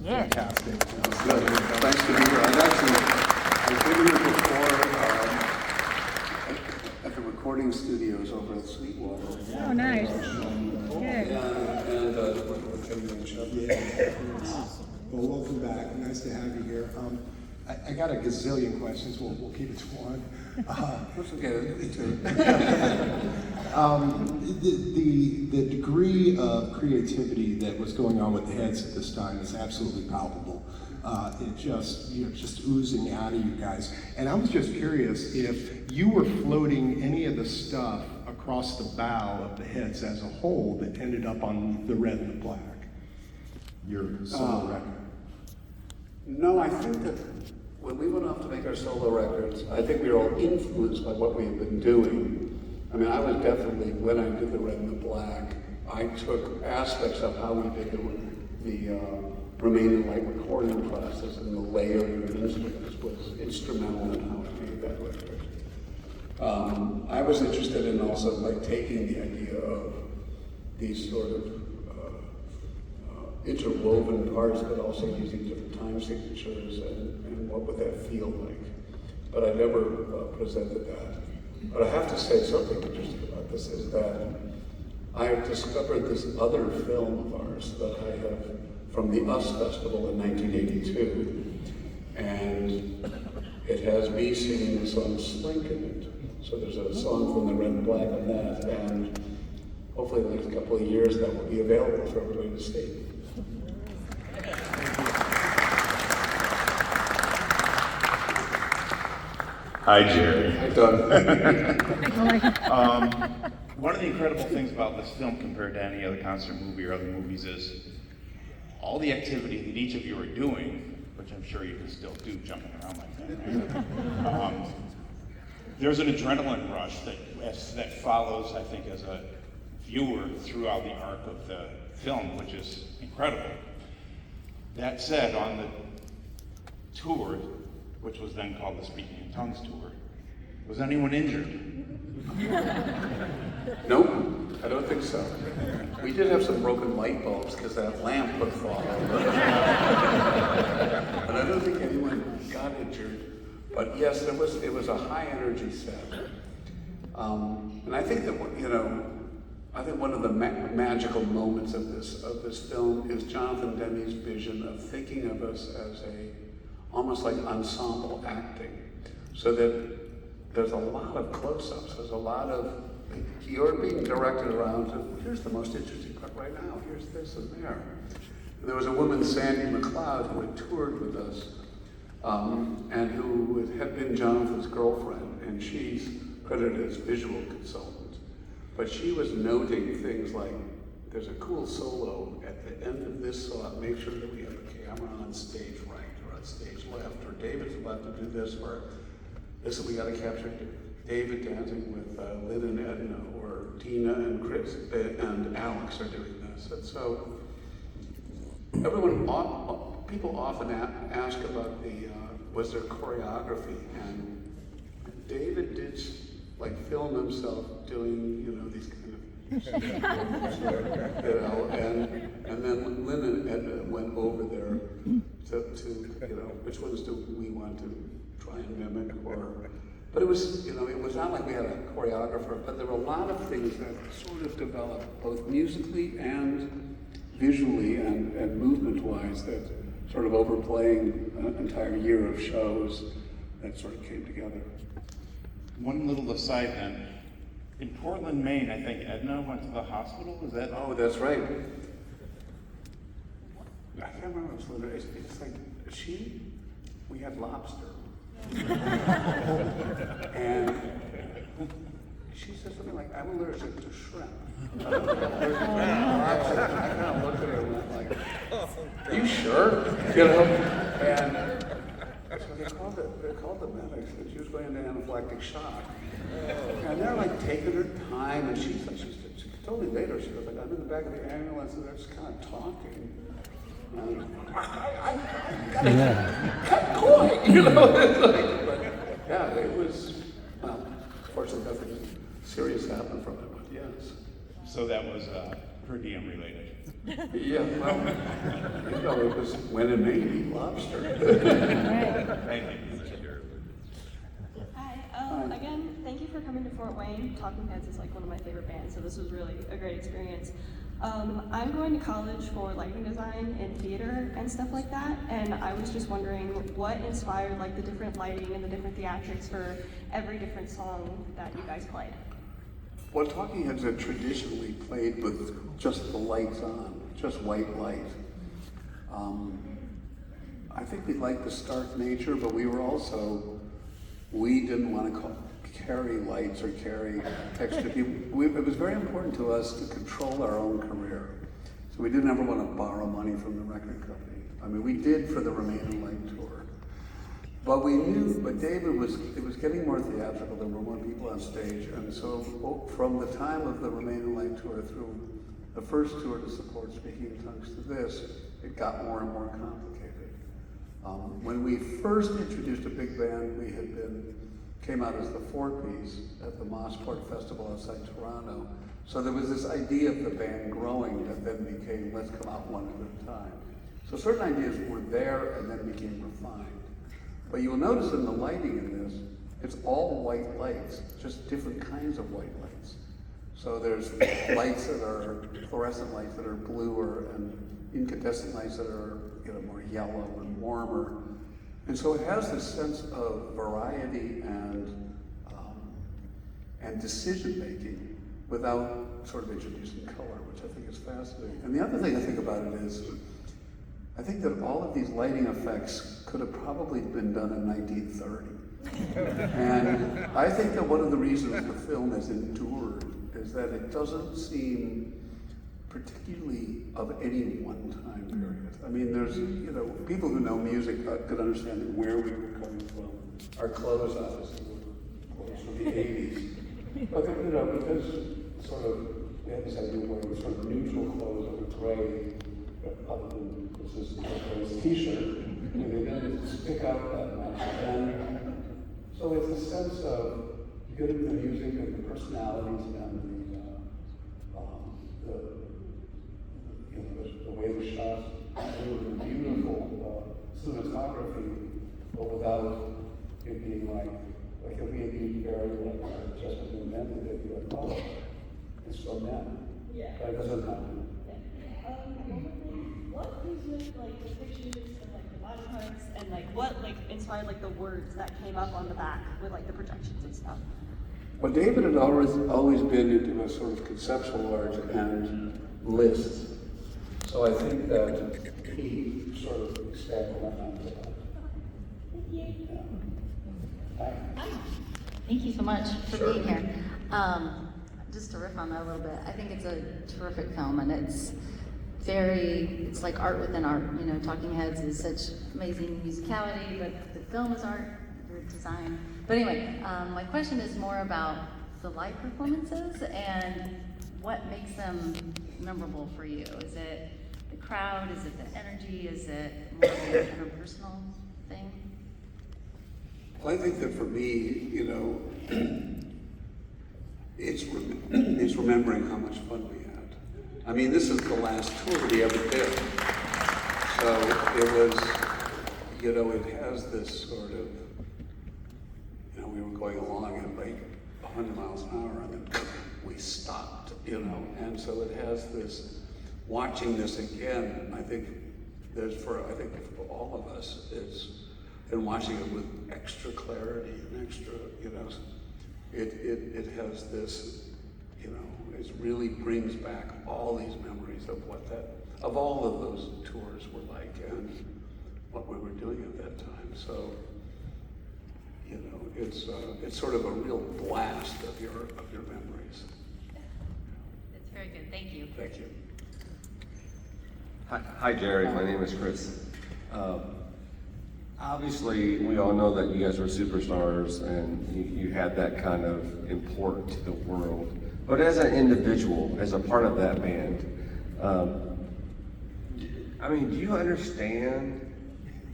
Yeah. fantastic. Good. Thanks to be here. I've been here before at the recording studios over at Sweetwater. Oh, nice. Good. And with Jimmy and Chuck. Yeah. Well, welcome back. Nice to have you here. I got a gazillion questions. We'll keep it to one. That's okay. Me too. The degree of creativity that was going on with the heads at this time is absolutely palpable. It just, just oozing out of you guys. And I was just curious if you were floating any of the stuff across the bow of the heads as a whole that ended up on the Red and the Black, your solo record. No, I think that when we went off to make our solo records, I think we were all influenced by what we had been doing. I mean, I was definitely, when I did the Red and the Black, I took aspects of how we did the Remain in Light recording process, and the layering of instruments was instrumental in how I made that record. I was interested in also like taking the idea of these sort of interwoven parts, but also using different time signatures and what would that feel like. But I never presented that. But I have to say something interesting about this is that I discovered this other film of ours that I have from the US Festival in 1982. And it has me singing the song Slink in it. So there's a song from the Red and Black on that, and hopefully in the next couple of years that will be available for everybody to see. Hi, Jerry. Hi, Doug. One of the incredible things about this film compared to any other concert movie or other movies is all the activity that each of you are doing, which I'm sure you can still do jumping around like that, right? There's an adrenaline rush that follows, I think, as a viewer throughout the arc of the film, which is incredible. That said, on the tour, which was then called the Speaking in Tongues Tour, was anyone injured? Nope, I don't think so. We did have some broken light bulbs because that lamp would fall over. But I don't think anyone got injured. But yes, it was a high energy set. And I think that, I think one of the magical moments of this film is Jonathan Demme's vision of thinking of us as almost like ensemble acting, so that there's a lot of close-ups, there's a lot of, you're being directed around to, here's the most interesting part right now, here's this and there. And there was a woman, Sandy McLeod, who had toured with us, and who had been Jonathan's girlfriend, and she's credited as visual consultant. But she was noting things like, there's a cool solo at the end of this song, make sure that we have a camera on stage right or on stage left, or David's about to do this, or this we gotta capture David dancing with Lynn and Edna, or Tina and Chris and Alex are doing this. And so people often ask about was there choreography, and David did film himself doing, these kind of and then Lynn and Edna went over there to which ones do we want to try and mimic, but it was, it was not like we had a choreographer, but there were a lot of things that sort of developed both musically and visually and movement-wise that sort of overplaying an entire year of shows that sort of came together. One little aside then, in Portland, Maine, I think Edna went to the hospital, is that? Oh, that's right. I can't remember what it was. It's like, we had lobster. And she said something like, I'm allergic to shrimp. I kind of looked at her and went like, are you sure? And so they called the medics, and she was going into anaphylactic shock. And they're like taking her time, and she told me later, she was like, I'm in the back of the ambulance, and they're just kind of talking. And I gotta kept going, but yeah, it was, well, fortunately nothing serious happened from it, but yes. So that was per diem related. Yeah, well, No, it was when it made me lobster. Thank you. Hi, again, thank you for coming to Fort Wayne. Talking Heads is like one of my favorite bands, so this was really a great experience. I'm going to college for lighting design and theater and stuff like that, and I was just wondering what inspired like the different lighting and the different theatrics for every different song that you guys played. Well, Talking Heads had traditionally played with just the lights on, just white light. I think we liked the stark nature, but we didn't want to carry lights or carry extra people. It was very important to us to control our own career. So we didn't ever want to borrow money from the record company. I mean, we did for the Remain in Light tour. But we knew, David it was getting more theatrical, there were more people on stage, and so from the time of the Remain in Light tour through the first tour to support Speaking in Tongues to this, it got more and more complicated. When we first introduced a big band, came out as the four-piece at the Mossport Festival outside Toronto. So there was this idea of the band growing that then became, let's come out one at a time. So certain ideas were there and then became refined. But you will notice in the lighting in this, it's all white lights, just different kinds of white lights. So there's lights that are fluorescent lights that are bluer and incandescent lights that are more yellow and warmer. And so it has this sense of variety and decision making without sort of introducing color, which I think is fascinating. And the other thing I think about it is, I think that all of these lighting effects could have probably been done in 1930. And I think that one of the reasons the film has endured is that it doesn't seem particularly of any one time period. I mean, there's, people who know music could understand where we were coming from. Our clothes obviously were clothes from the 80s. But, because sort of, we had this idea where it was sort of neutral clothes that were gray, other than this is a t-shirt, and they didn't stick out that much. And so it's a sense of getting the music and the personalities and the way the shots, they were beautiful cinematography, but without it being like if we had used very just as invented it, you're like, oh, it's from them. Yeah. That doesn't happen. What is with like the pictures of like the body parts and like what inspired like the words that came up on the back with like the projections and stuff? Well, David had always been into a sort of conceptual art and lists. So I think that he sort of expanded on that. Thank you. Hi. Thank you so much for Sure. being here. Just to riff on that a little bit, I think it's a terrific film, and it's like art within art. Talking Heads is such amazing musicality, but the film is art, the design. But anyway, my question is more about the live performances and what makes them memorable for you. Is it the crowd? Is it the energy? Is it more of a kind of personal thing? Well, I think that for me, it's remembering how much fun we had. I mean, this is the last tour we ever did. So it was, it has this sort of, we were going along at like 100 miles an hour and then we stopped, and so it has this, watching this again, I think for all of us, and watching it with extra clarity and extra, it has this, it really brings back all these memories of all of those tours were like and what we were doing at that time. So, it's sort of a real blast of your memories. It's very good. Thank you. Thank you. Hi, Jerry. My name is Chris. Obviously, we all know that you guys were superstars and you had that kind of importance to the world. But as an individual, as a part of that band, do you understand?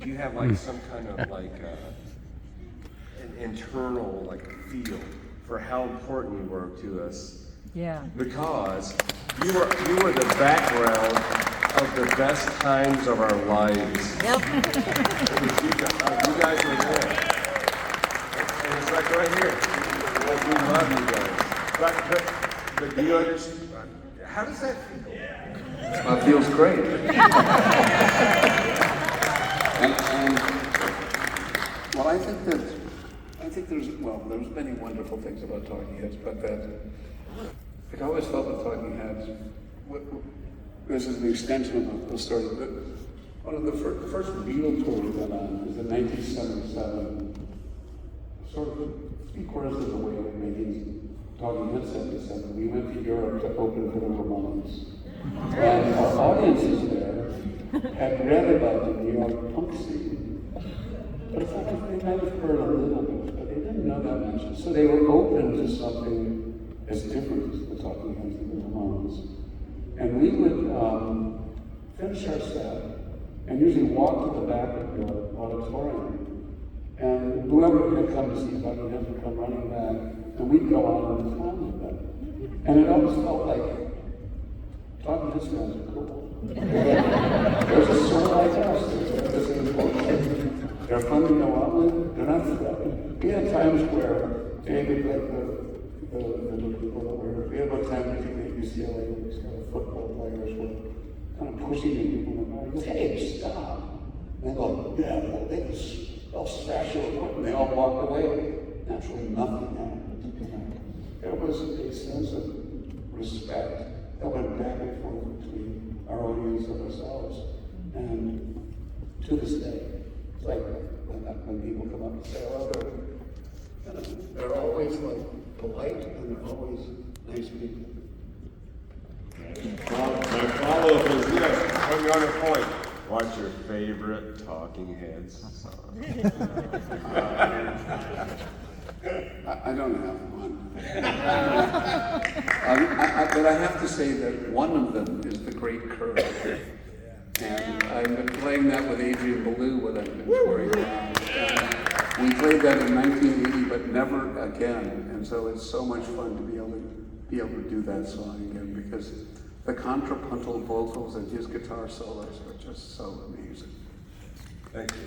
Do you have like some kind of like an internal like feel for how important you were to us? Yeah. Because you were the background of the best times of our lives. Yep. You guys were there. And it's like right here. Like we love you guys. But do you understand? How does that feel? That feels great. and well, I think there's many wonderful things about Talking Heads, but like I always felt with Talking Heads, this is an extension of the story. But one of the first Beatle tour we went on was in 1977, sort of 3/4 of the way of making Talking Heads 77. We went to Europe to open for the Ramones. And our audiences there had read about the New York punk scene, but it's like they might have heard a little bit, but they didn't know that much. So they were open to something as different as the Talking Heads and the Ramones. And we would finish our set and usually walk to the back of the auditorium. And whoever had come to see Talking Heads would come running back, and we'd go out on the time with them. And it always felt like Talking Heads guys are cool. There's a sort like us. They're the same culture. They're fun to go out with. They're not threatening. We had times where David, like the people that were, we had about 10 people at UCLA, these kind of football players were kind of pushing the people in the car. He goes, hey, stop. And they go, yeah, well, they'll smash your equipment. And they all walked away. Naturally, nothing happened. There was a sense of respect that went back and forth between our audience and ourselves. And to this day, it's like when people come up and say hello, they're always like polite and they're always nice people. Well, my follow-up is this. On the other point, what's your favorite Talking Heads song? I don't have one. But I have to say that one of them is The Great Curve. And I've been playing that with Adrian Ballou when I've been touring around. We played that in 1980, but never again. And so it's so much fun to be able to do that song again, because the contrapuntal vocals and his guitar solos are just so amazing. Thank you.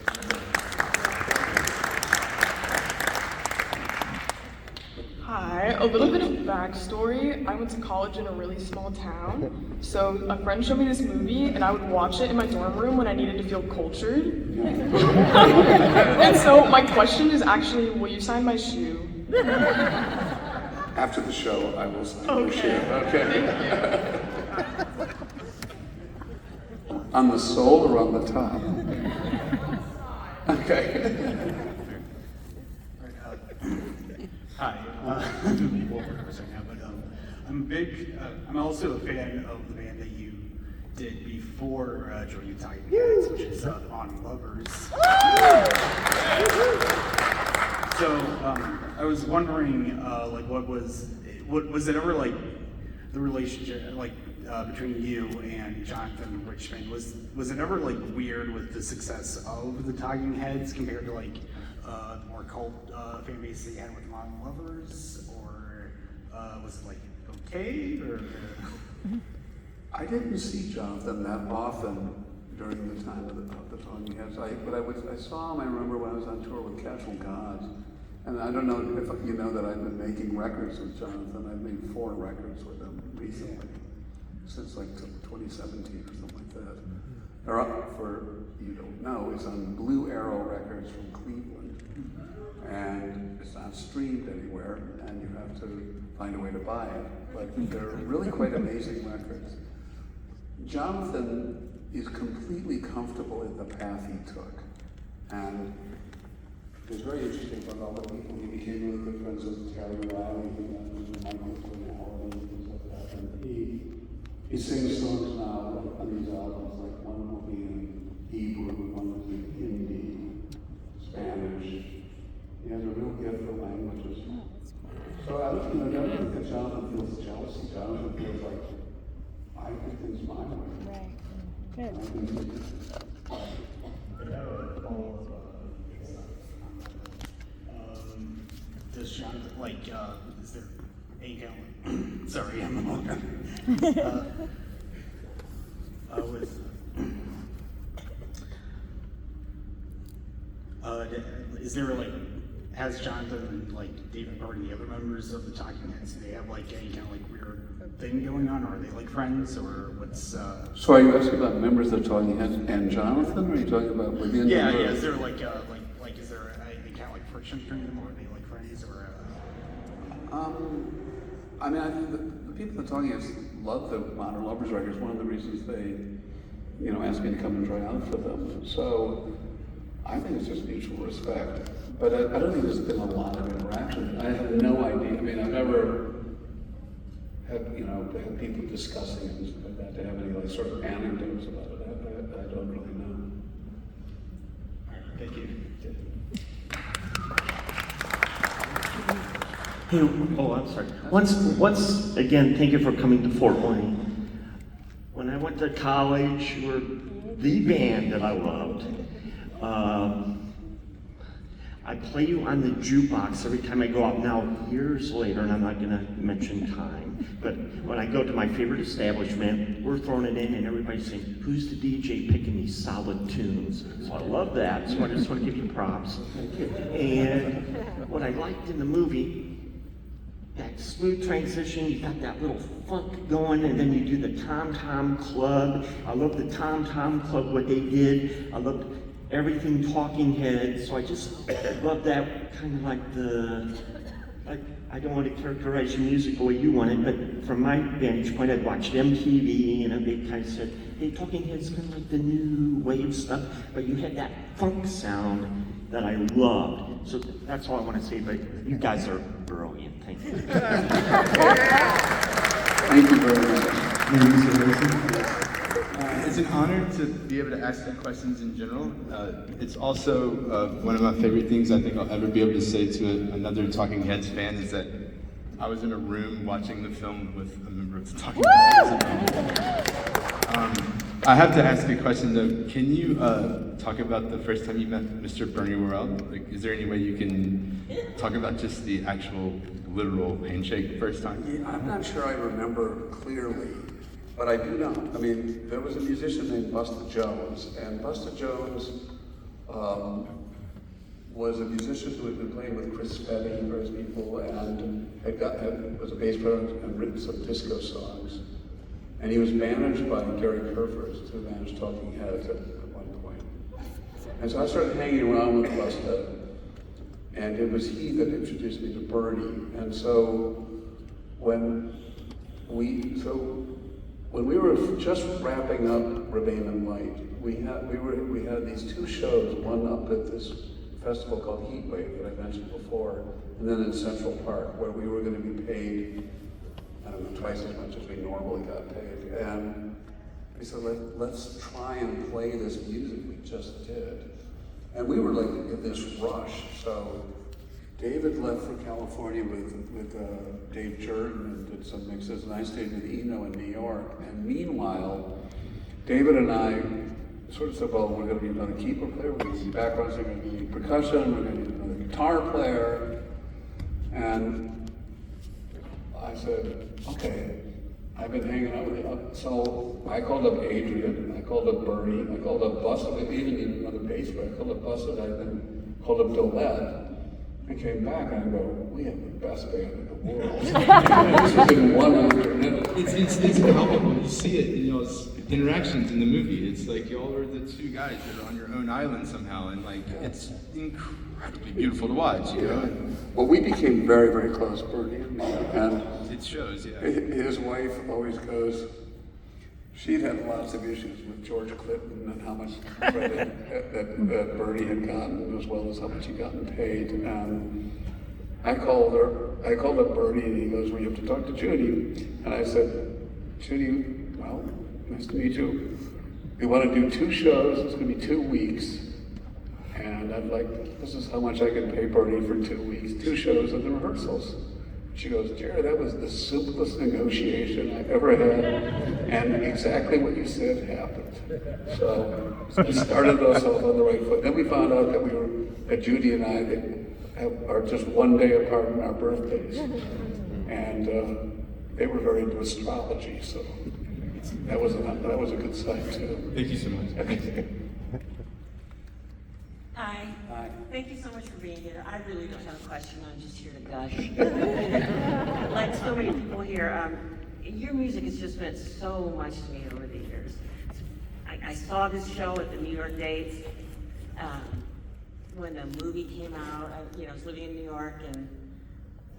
Hi, a little bit of backstory. I went to college in a really small town. So a friend showed me this movie and I would watch it in my dorm room when I needed to feel cultured. And so my question is actually, will you sign my shoe? After the show, I will sign the Okay. shoe. Okay. On the sole or on the top? Okay. Hi, Wolford right now, but I'm also a fan of the band that you did before joining Talking Heads, which is On Lovers. So I was wondering, like, what was it ever like the relationship like between you and Jonathan Richman? Was it ever like weird with the success of the Talking Heads compared to like the more cult fan base that you had with On Lovers, or was it like okay? Or I didn't see Jonathan that often during the time of the Talking Heads. I saw him, I remember when I was on tour with Casual Gods. And I don't know if you know that I've been making records with Jonathan. I've made 4 records with him recently, since like 2017 or something like that. They're up for, you don't know, it's on Blue Arrow Records from Cleveland. And it's not streamed anywhere, and you have to find a way to buy it. But they're really quite amazing records. Jonathan is completely comfortable in the path he took. And it was very interesting about all the people. He became really good friends with Terry Riley and Michael Cornell and things like that. And he sings songs now on these albums, like one will be in Hebrew, one will be in Hindi, Spanish. He has a real gift for languages. So I don't think that Jonathan feels jealousy. Jonathan feels like, I do things my way. Right. Good. does Jonathan like is there any kind of sorry, I'm a with is there like, has Jonathan and like David or the other members of the Talking Heads, do they have like any kind of like weird thing going on? Or are they like friends or what's? So are you asking about members of Talking Heads and Jonathan, or are you talking about within? Yeah, the yeah. group? Is there like is there any kind of like friction between them, or are they like friends, or? I mean, I think the people at Talking Heads love the Modern Lovers records. One of the reasons they, asked me to come and try out for them. So I think it's just mutual respect. But I don't think there's been a lot of interaction. I have no idea. I mean, I've never had, had people discussing it and stuff like that, to have any like sort of anecdotes about it. I don't really know. Thank you. Hey, I'm sorry. Once again, thank you for coming to Fort Wayne. When I went to college, you were the band that I loved. I play you on the jukebox every time I go out now, years later, and I'm not gonna mention time, but when I go to my favorite establishment, we're throwing it in and everybody's saying, who's the DJ picking these solid tunes? So I love that, so I just want to give you props. And what I liked in the movie, that smooth transition, you got that little funk going, and then you do the Tom Tom Club. I love the Tom Tom Club, what they did. I loved everything Talking Heads, so I just love that kind of like I don't want to characterize your music the way you want it, but from my vantage point, I'd watched MTV, and they kind of said, hey, Talking Heads kind of like the new wave stuff, but you had that funk sound that I loved. So that's all I want to say, but you guys are brilliant. Thank you. Thank you very much. It's an honor to be able to ask you questions in general. It's also one of my favorite things I think I'll ever be able to say to another Talking Heads fan is that I was in a room watching the film with a member of the Talking Heads. I have to ask you a question though. Can you talk about the first time you met Mr. Bernie Worrell? Like, is there any way you can talk about just the actual literal handshake first time? Yeah, I'm not sure I remember clearly, but I do know. I mean, there was a musician named Busta Jones, and Busta Jones was a musician who had been playing with Chris Petty and various people, and was a bass player and written some disco songs. And he was managed by Gary Kurfürst, who managed Talking Heads at one point. And so I started hanging around with Busta, and it was he that introduced me to Bernie. And so when we were just wrapping up Remain in Light, we had these two shows, one up at this festival called Heatwave that I mentioned before, and then in Central Park, where we were going to be paid, I don't know, twice as much as we normally got paid. And we said, let's try and play this music we just did. And we were like in this rush. So David left for California with Dave Jordan and did some mixes, and I stayed with Eno in New York. And meanwhile, David and I sort of said, well, we're going to need another keyboard player, we're going to need backgrounds, we're going to need percussion, we're going to need another guitar player. And I said, okay, I've been hanging out with you. So I called up Adrian, I called up Bernie, I called up Busta, I even needed another bass player. I called up Busta, I then called up Dolette. I came back and I go, we have the best band in the world. This was in one afternoon. It's palpable. You see it, it's interactions in the movie. It's like y'all are the two guys that are on your own island somehow, and like it's incredibly beautiful to watch. Well, we became very, very close, Bernie and me. And it shows, yeah. his wife always goes, she'd had lots of issues with George Clinton and how much credit that Bernie had gotten, as well as how much he'd gotten paid. And I called up Bernie, and he goes, well, you have to talk to Judy. And I said, Judy, well, nice to meet you. We want to do 2 shows, it's going to be 2 weeks. And this is how much I can pay Bernie for 2 weeks, 2 shows and the rehearsals. She goes, Jared, that was the simplest negotiation I've ever had, and exactly what you said happened. So we started ourselves on the right foot. Then we found out that Judy and I are just 1 day apart in our birthdays. And they were very into astrology, so that was a good sign too. Thank you so much. Hi. Hi. Thank you so much for being here. I really don't have a question, I'm just here to gush. Like so many people here, your music has just meant so much to me over the years. I saw this show at the New York Dates when the movie came out. I was living in New York, and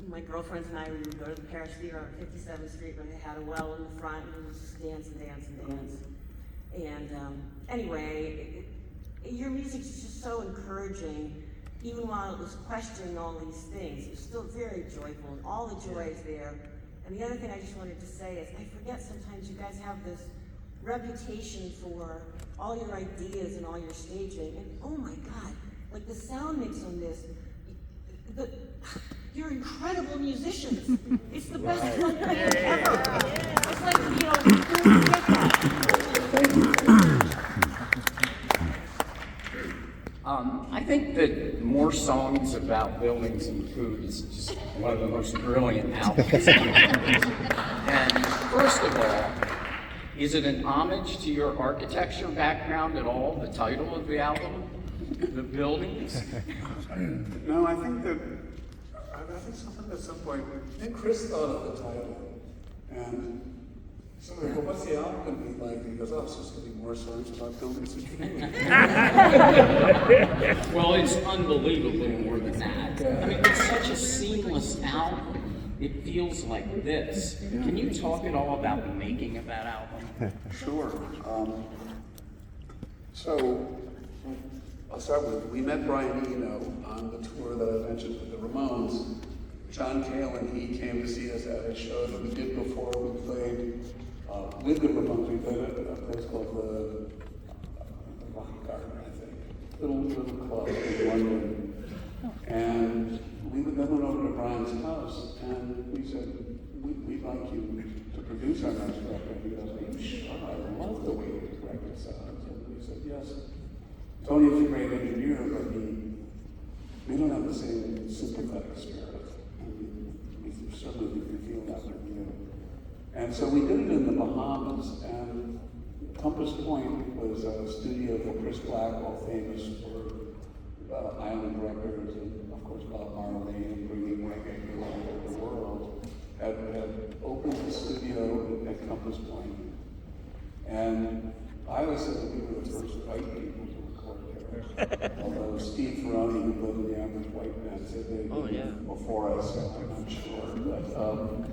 my girlfriends and I, we would go to the Paris Theater on 57th Street when it had a well in the front, and we would just dance and dance and dance. And anyway, your music is just so encouraging. Even while it was questioning all these things, it was still very joyful, and all the joy is there. And the other thing I just wanted to say is, I forget sometimes you guys have this reputation for all your ideas and all your staging, and oh my God, like the sound mix on this, you're incredible musicians. It's the best club band ever. It's like, I think that More Songs About Buildings and Food is just one of the most brilliant albums. And first of all, is it an homage to your architecture background at all, the title of the album, The Buildings? No, I think something at some point, I think Chris thought of the title, and so we go, what's the album going to be like? And he goes, oh, it's just going to be more songs about buildings and food. Well, it's unbelievably more than that. I mean, it's such a seamless album. It feels like this. Can you talk at all about the making of that album? Sure. So, I'll start with, we met Brian Eno on the tour that I mentioned with the Ramones. John Cale and he came to see us at a show that we did before. We played with the Ramones. We played at a place called the Rock Garden, I think. Little club in London. And we then went over to Brian's house and we said, we'd like you to produce our next record. He goes, are you sure? I love the way this record sounds. And we said, yes. Tony's a great engineer, but we don't have the same sympathetic spirit. We certainly didn't feel that with you. And so we did it in the Bahamas, and Compass Point was a studio that Chris Blackwell, famous for Island Records, and of course Bob Marley, and bringing reggae all over the world, had opened the studio at Compass Point. And I always said that we were the first white people to record there. Although Steve Ferroni, who lived in the Average White Man, said they did before us, so I'm not sure. But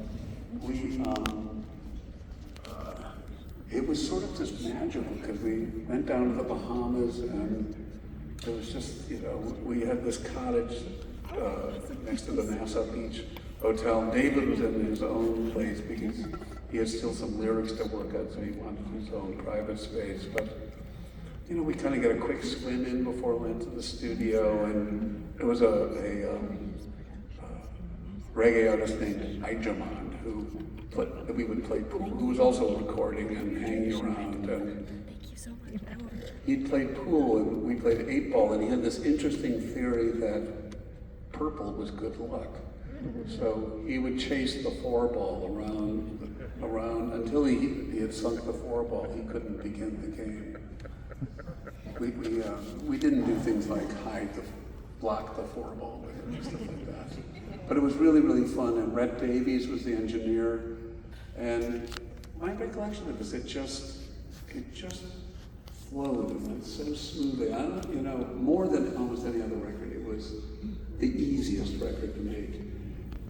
it was sort of just magical because we went down to the Bahamas and it was just, we had this cottage next to the Nassau Beach Hotel. David was in his own place because he had still some lyrics to work on, so he wanted his own private space. But, we kind of got a quick swim in before we went to the studio, and there was a reggae artist named Ijaman we would play pool, who was also recording and hanging around. And he'd played pool, and we played 8-ball, and he had this interesting theory that purple was good luck. So he would chase the 4-ball around until he had sunk the 4-ball. He couldn't begin the game. We didn't do things like block the 4-ball and stuff like that. But it was really, really fun. And Rhett Davies was the engineer. And my recollection of this, it just flowed and went so smoothly. More than almost any other record, it was the easiest record to make.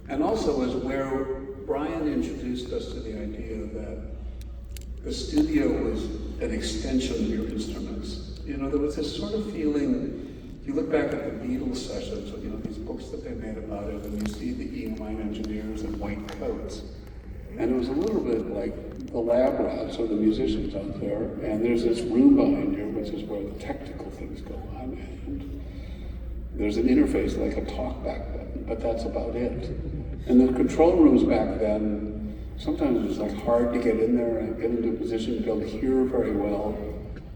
And also was where Brian introduced us to the idea that the studio was an extension of your instruments. There was this sort of feeling, you look back at the Beatles sessions, these books that they made about it, and you see the E-line engineers in white coats. And it was a little bit like the lab rats or the musicians out there, and there's this room behind you, which is where the technical things go on, and there's an interface like a talkback button, but that's about it. And the control rooms back then, sometimes it was like hard to get in there and get into a position to be able to hear very well.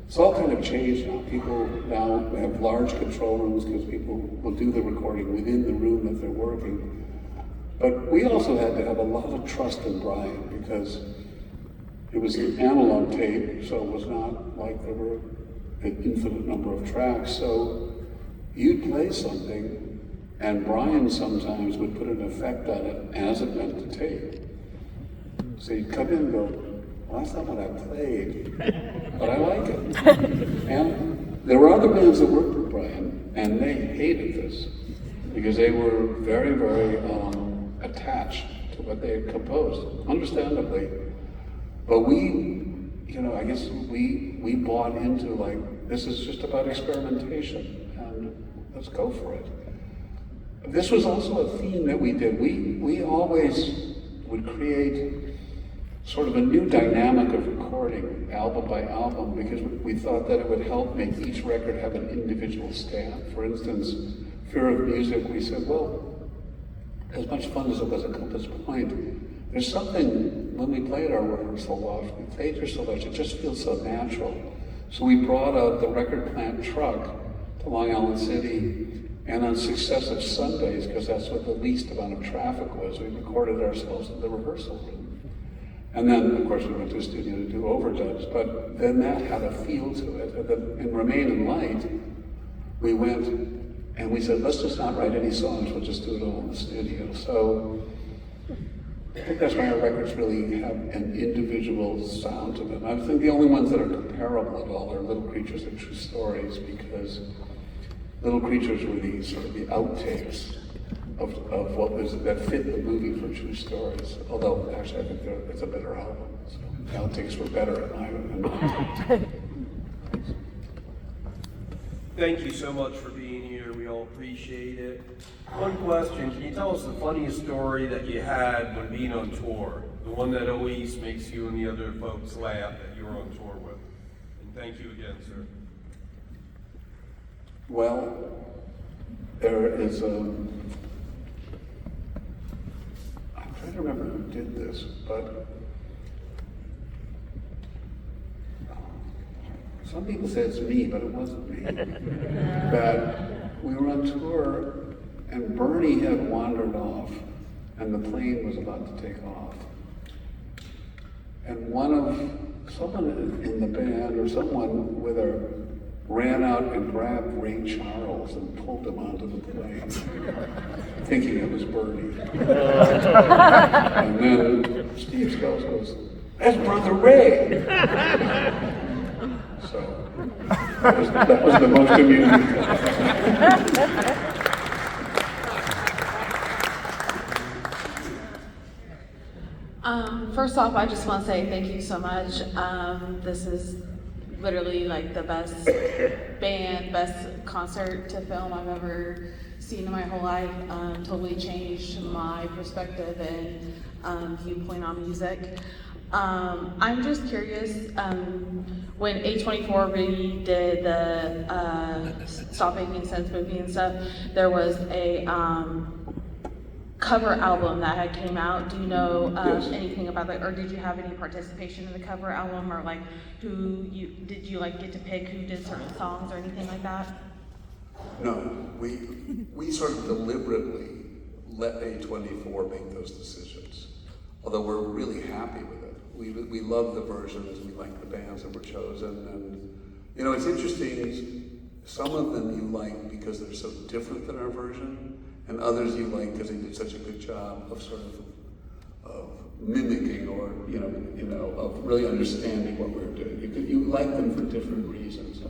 It's all kind of changed now. People now have large control rooms because people will do the recording within the room that they're working. But we also had to have a lot of trust in Brian because it was an analog tape, so it was not like there were an infinite number of tracks. So you'd play something, and Brian sometimes would put an effect on it as it went to tape. So you'd come in and go, well, that's not what I played, but I like it. And there were other bands that worked with Brian, and they hated this, because they were very, very attached to what they had composed, understandably. But we, I guess we bought into, like, this is just about experimentation, and let's go for it. This was also a theme that we did. We always would create sort of a new dynamic of recording, album by album, because we thought that it would help make each record have an individual stamp. For instance, Fear of Music, we said, well, as much fun as it was at Compass Point, there's something, when we played our rehearsal loft, we played here so much, it just feels so natural. So we brought out the record plant truck to Long Island City, and on successive Sundays, because that's what the least amount of traffic was, we recorded ourselves in the rehearsal room. And then, of course, we went to a studio to do overdubs, but then that had a feel to it. And then in Remain in Light, we went and we said, let's just not write any songs, we'll just do it all in the studio. So I think that's why our records really have an individual sound to them. I think the only ones that are comparable at all are Little Creatures and True Stories, because Little Creatures were the sort of the outtakes of what was that fit the movie for True Stories. Although actually I think it's a better album. So the outtakes were better in my Thank you so much for being here. We all appreciate it. One question, can you tell us the funniest story that you had when being on tour? The one that always makes you and the other folks laugh that you were on tour with. And thank you again, sir. Well, there is I'm trying to remember who did this, but some people say it's me, but it wasn't me. That we were on tour and Bernie had wandered off and the plane was about to take off. And someone in the band or someone with her ran out and grabbed Ray Charles and pulled him onto the plane, thinking it was Bernie. And then Steve Scales goes, "That's Brother Ray." So that was the most amusing thing. First off, I just want to say thank you so much. This is literally like the best band, best concert to film I've ever seen in my whole life. Totally changed my perspective and viewpoint on music. I'm just curious, when A24 really did the Stop Making Sense movie and stuff, there was a cover album that had came out. Do you know anything about that, or did you have any participation in the cover album, or like did you like get to pick who did certain songs or anything like that? No, we sort of deliberately let A24 make those decisions, although we're really happy with it. We love the versions, we like the bands that were chosen, and it's interesting, some of them you like because they're so different than our version, and others you like because they did such a good job of sort of mimicking or of really understanding what we're doing. You like them for different reasons.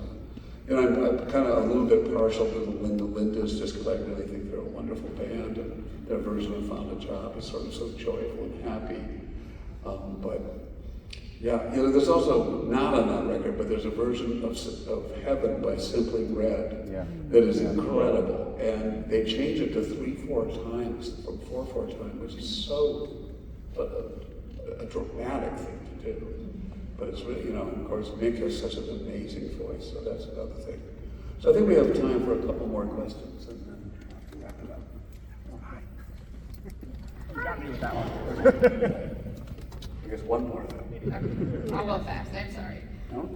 I'm kind of a little bit partial to the Linda Lindas just because I really think they're a wonderful band, and their version of Found a Job is sort of so joyful and happy. But yeah, there's also not on that record, but there's a version of Heaven by Simply Red that is incredible, and they changed it to 3/4 times from 4/4 times, which is so a dramatic thing to do. But it's really, of course, Mick has such an amazing voice, so that's another thing. So I think we have time for a couple more questions, and then we'll wrap it up. You got me with that one. I guess one more then. I'll go fast, I'm sorry. No?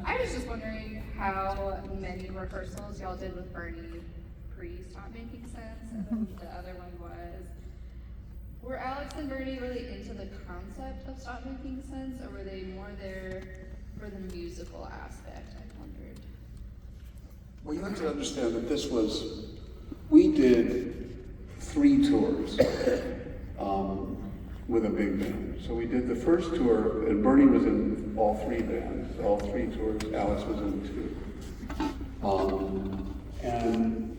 I was just wondering how many rehearsals y'all did with Bernie pre-Stop Making Sense, and then the other one was, were Alex and Bernie really into the concept of Stop Making Sense, or were they more there for the musical aspect, I wondered? Well, you have to understand that we did 3 tours with a big band. So we did the first tour, and Bernie was in all 3 bands, all 3 tours. Alex was in 2. And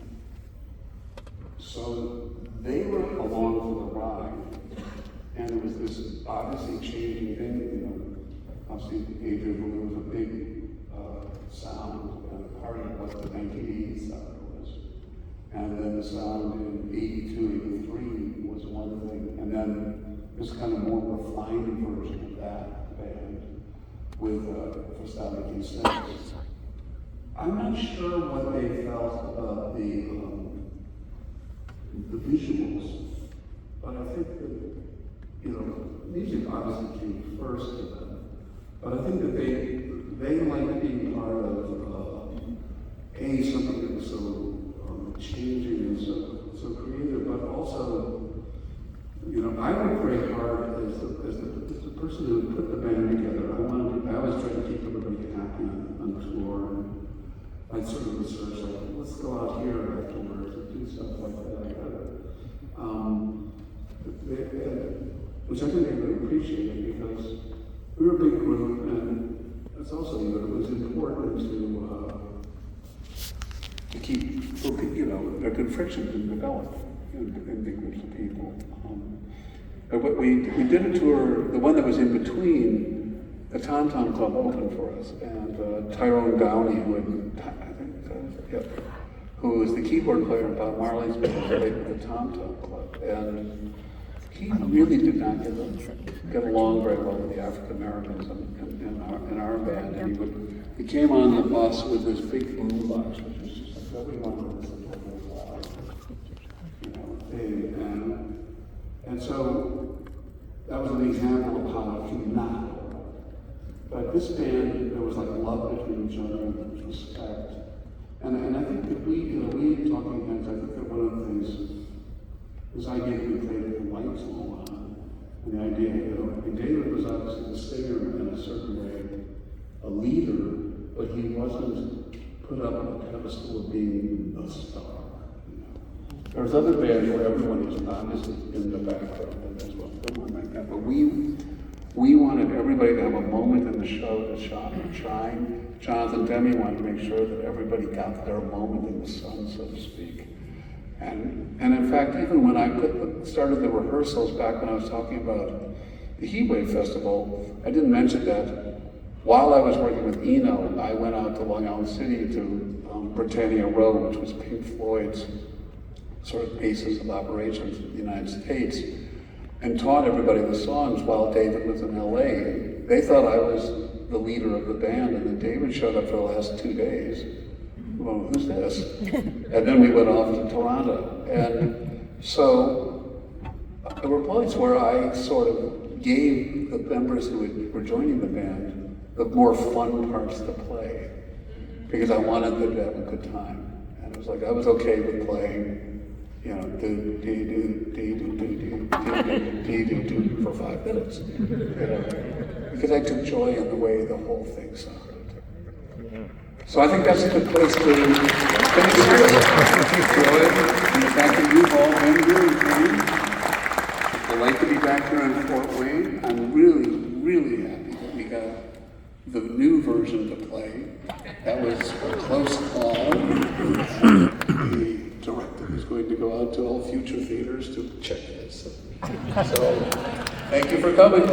so they were along for the ride, and it was this obviously changing thing. Obviously Adrian Belew was a big sound, and part of what the 1980s sound was. And then the sound in 82, 83 was one thing, and then this kind of more refined version of that band with For Stop Making Sense. I'm not sure what they felt about the visuals, but I think that, music obviously came first to them. But I think that they liked being part of something that was so changing and so creative, but also, I worked very hard as the person who put the band together. I always try to keep everybody happy on tour, and I'd sort of research like, let's go out here afterwards and do stuff like that. Which I think they really appreciated, because we were a big group, and it's also, it was important to keep, a good friction to develop in big groups of people. But we did a tour, the one that was in between, the Tom Tom Club opened for us, and Tyrone Downey, who was the keyboard player in Bob Marley's band, played with the Tom Tom Club, and he really did not get along very well with the African Americans in our band, and he came on the bus with this big boom box, which was just like everyone would listen to it loud, thing, and so that was an example of how it could not go right. But this band, there was like love between each other and respect, and I think that we Talking Heads, I think that one of the things, this idea that we played with the lights all on, and the idea, David was obviously the singer in a certain way, a leader, but he wasn't put up on a pedestal of being the star. There was other bands where everyone was obviously in the background, and that's what we were like that. But we wanted everybody to have a moment in the show to shine. Jonathan Demme wanted to make sure that everybody got their moment in the sun, so to speak. And in fact, even when I started the rehearsals back when I was talking about the Heatwave Festival, I didn't mention that while I was working with Eno, I went out to Long Island City to Britannia Row, which was Pink Floyd's sort of basis of operations in the United States, and taught everybody the songs while David was in LA. They thought I was the leader of the band, and then David showed up for the last 2 days. Well, who's this? And then we went off to Toronto. And so there were points where I sort of gave the members who were joining the band the more fun parts to play, because I wanted them to have a good time. And it was like, I was okay with playing, for 5 minutes, because I took joy in the way the whole thing sounded. So I think that's a good place to finish here. Joy and the fact that you've all been really great. I'd like to be back here in Fort Wayne. I'm really, really happy that we got the new version to play. That was a close call. The director is going to go out to all future theaters to check this. So, thank you for coming.